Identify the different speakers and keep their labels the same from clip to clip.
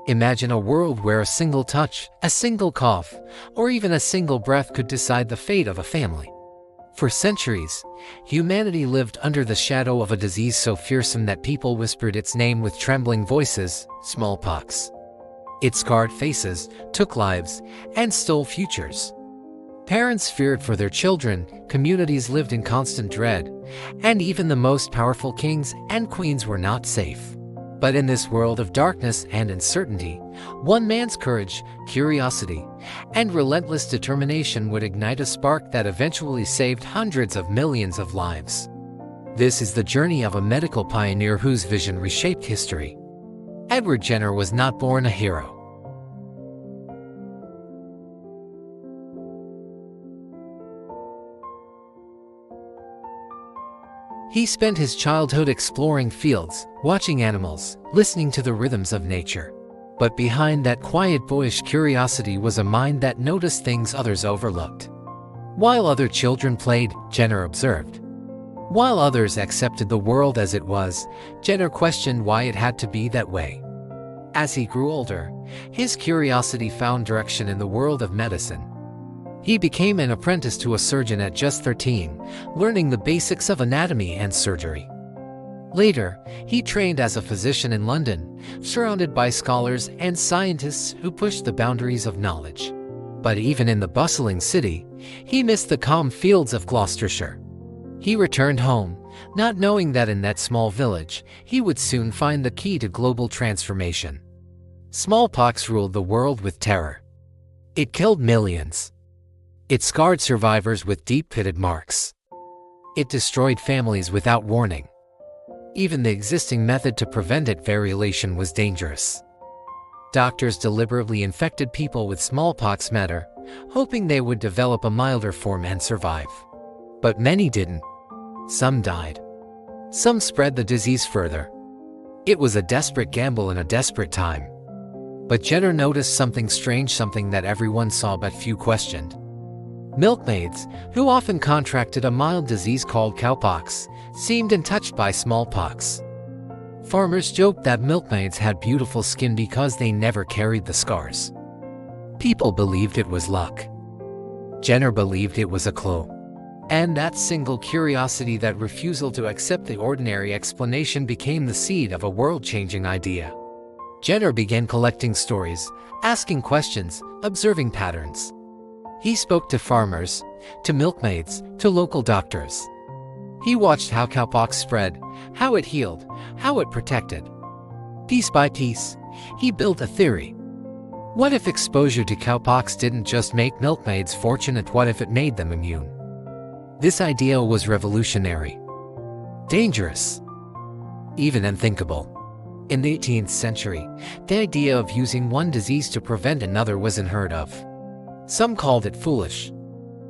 Speaker 1: Imagine a world where a single touch, a single cough, or even a single breath could decide the fate of a family. For centuries, humanity lived under the shadow of a disease so fearsome that people whispered its name with trembling voices: smallpox. It scarred faces, took lives, and stole futures. Parents feared for their children, communities lived in constant dread, and even the most powerful kings and queens were not safe. But in this world of darkness and uncertainty, one man's courage, curiosity, and relentless determination would ignite a spark that eventually saved hundreds of millions of lives. This is the journey of a medical pioneer whose vision reshaped history. Edward Jenner was not born a hero. He spent his childhood exploring fields, watching animals, listening to the rhythms of nature. But behind that quiet boyish curiosity was a mind that noticed things others overlooked. While other children played, Jenner observed. While others accepted the world as it was, Jenner questioned why it had to be that way. As he grew older, his curiosity found direction in the world of medicine. He became an apprentice to a surgeon at just 13, learning the basics of anatomy and surgery. Later, he trained as a physician in London, surrounded by scholars and scientists who pushed the boundaries of knowledge. But even in the bustling city, he missed the calm fields of Gloucestershire. He returned home, not knowing that in that small village, he would soon find the key to global transformation. Smallpox ruled the world with terror. It killed millions. It scarred survivors with deep-pitted marks. It destroyed families without warning. Even the existing method to prevent it, variolation, was dangerous. Doctors deliberately infected people with smallpox matter, hoping they would develop a milder form and survive. But many didn't. Some died. Some spread the disease further. It was a desperate gamble in a desperate time. But Jenner noticed something strange, something that everyone saw but few questioned. Milkmaids, who often contracted a mild disease called cowpox, seemed untouched by smallpox. Farmers joked that milkmaids had beautiful skin because they never carried the scars. People believed it was luck. Jenner believed it was a clue. And that single curiosity, that refusal to accept the ordinary explanation, became the seed of a world-changing idea. Jenner began collecting stories, asking questions, observing patterns. He spoke to farmers, to milkmaids, to local doctors. He watched how cowpox spread, how it healed, how it protected. Piece by piece, he built a theory. What if exposure to cowpox didn't just make milkmaids fortunate? What if it made them immune? This idea was revolutionary, dangerous, even unthinkable. In the 18th century, the idea of using one disease to prevent another was unheard of. Some called it foolish.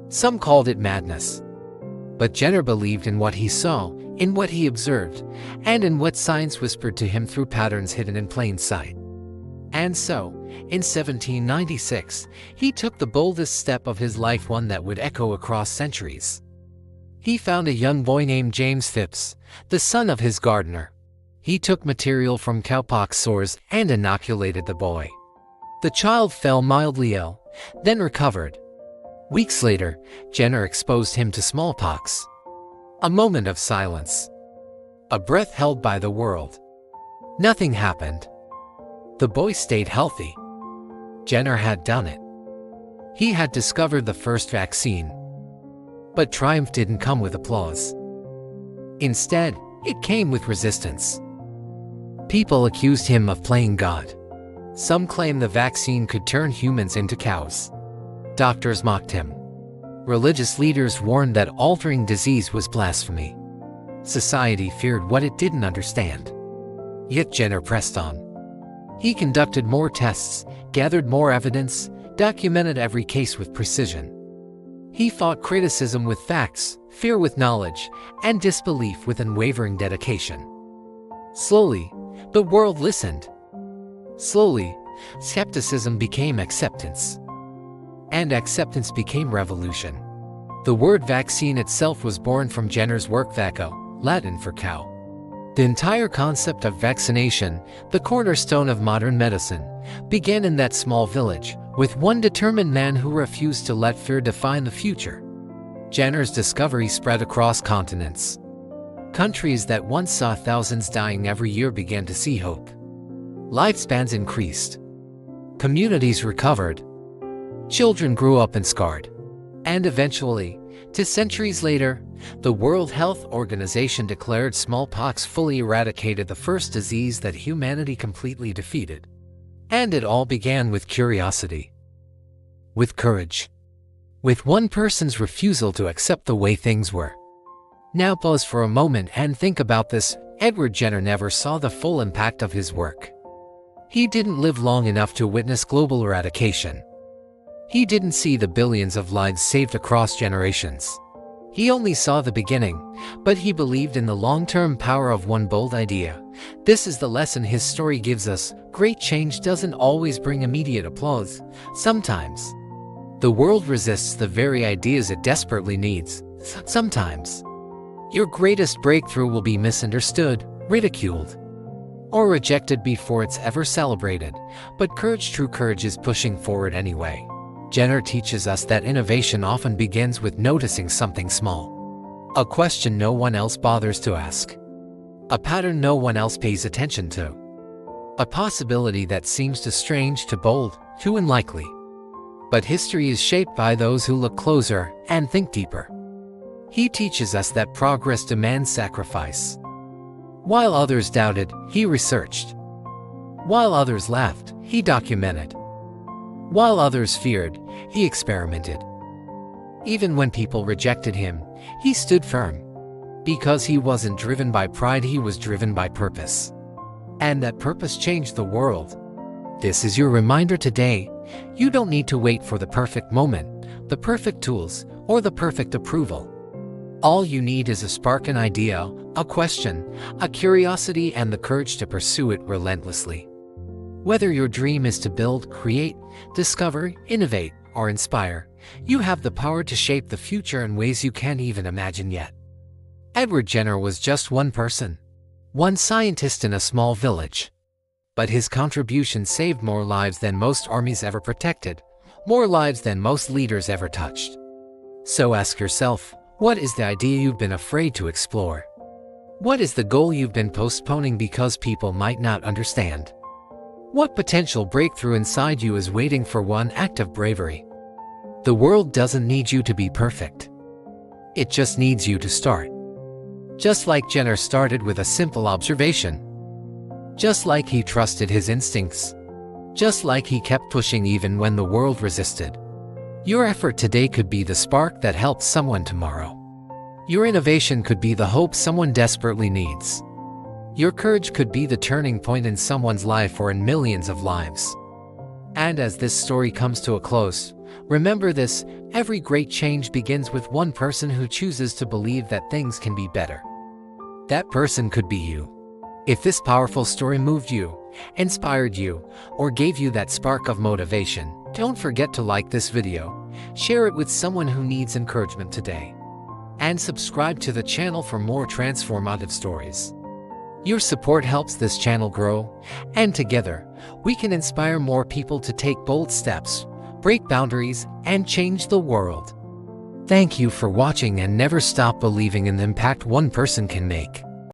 Speaker 1: Some called it madness. But Jenner believed in what he saw, in what he observed, and in what science whispered to him through patterns hidden in plain sight. And so, in 1796, he took the boldest step of his life, one that would echo across centuries. He found a young boy named James Phipps, the son of his gardener. He took material from cowpox sores and inoculated the boy. The child fell mildly ill, then recovered. Weeks later, Jenner exposed him to smallpox. A moment of silence. A breath held by the world. Nothing happened. The boy stayed healthy. Jenner had done it. He had discovered the first vaccine. But triumph didn't come with applause. Instead, it came with resistance. People accused him of playing God. Some claimed the vaccine could turn humans into cows. Doctors mocked him. Religious leaders warned that altering disease was blasphemy. Society feared what it didn't understand. Yet Jenner pressed on. He conducted more tests, gathered more evidence, documented every case with precision. He fought criticism with facts, fear with knowledge, and disbelief with unwavering dedication. Slowly, the world listened. Slowly, skepticism became acceptance. And acceptance became revolution. The word vaccine itself was born from Jenner's work, vacco, Latin for cow. The entire concept of vaccination, the cornerstone of modern medicine, began in that small village, with one determined man who refused to let fear define the future. Jenner's discovery spread across continents. Countries that once saw thousands dying every year began to see hope. Lifespans increased. Communities recovered. Children grew up unscarred. And eventually, 2 centuries later, the World Health Organization declared smallpox fully eradicated, the first disease that humanity completely defeated. And it all began with curiosity. With courage. With one person's refusal to accept the way things were. Now pause for a moment and think about this. Edward Jenner never saw the full impact of his work. He didn't live long enough to witness global eradication. He didn't see the billions of lives saved across generations. He only saw the beginning, but he believed in the long-term power of one bold idea. This is the lesson his story gives us. Great change doesn't always bring immediate applause. Sometimes, the world resists the very ideas it desperately needs. Sometimes, your greatest breakthrough will be misunderstood, ridiculed, or rejected before it's ever celebrated. But courage, true courage, is pushing forward anyway. Jenner teaches us that innovation often begins with noticing something small. A question no one else bothers to ask. A pattern no one else pays attention to. A possibility that seems too strange, too bold, too unlikely. But history is shaped by those who look closer and think deeper. He teaches us that progress demands sacrifice. While others doubted, he researched. While others laughed, he documented. While others feared, he experimented. Even when people rejected him, he stood firm. Because he wasn't driven by pride, he was driven by purpose. And that purpose changed the world. This is your reminder today. You don't need to wait for the perfect moment, the perfect tools, or the perfect approval. All you need is a spark, an idea, a question, a curiosity, and the courage to pursue it relentlessly. Whether your dream is to build, create, discover, innovate, or inspire, you have the power to shape the future in ways you can't even imagine yet. Edward Jenner was just one person, one scientist in a small village. But his contribution saved more lives than most armies ever protected, more lives than most leaders ever touched. So ask yourself, what is the idea you've been afraid to explore? What is the goal you've been postponing because people might not understand? What potential breakthrough inside you is waiting for one act of bravery? The world doesn't need you to be perfect. It just needs you to start. Just like Jenner started with a simple observation. Just like he trusted his instincts. Just like he kept pushing even when the world resisted. Your effort today could be the spark that helps someone tomorrow. Your innovation could be the hope someone desperately needs. Your courage could be the turning point in someone's life or in millions of lives. And as this story comes to a close, remember this: every great change begins with one person who chooses to believe that things can be better. That person could be you. If this powerful story moved you, inspired you, or gave you that spark of motivation, don't forget to like this video, share it with someone who needs encouragement today, and subscribe to the channel for more transformative stories. Your support helps this channel grow, and together, we can inspire more people to take bold steps, break boundaries, and change the world. Thank you for watching, and never stop believing in the impact one person can make.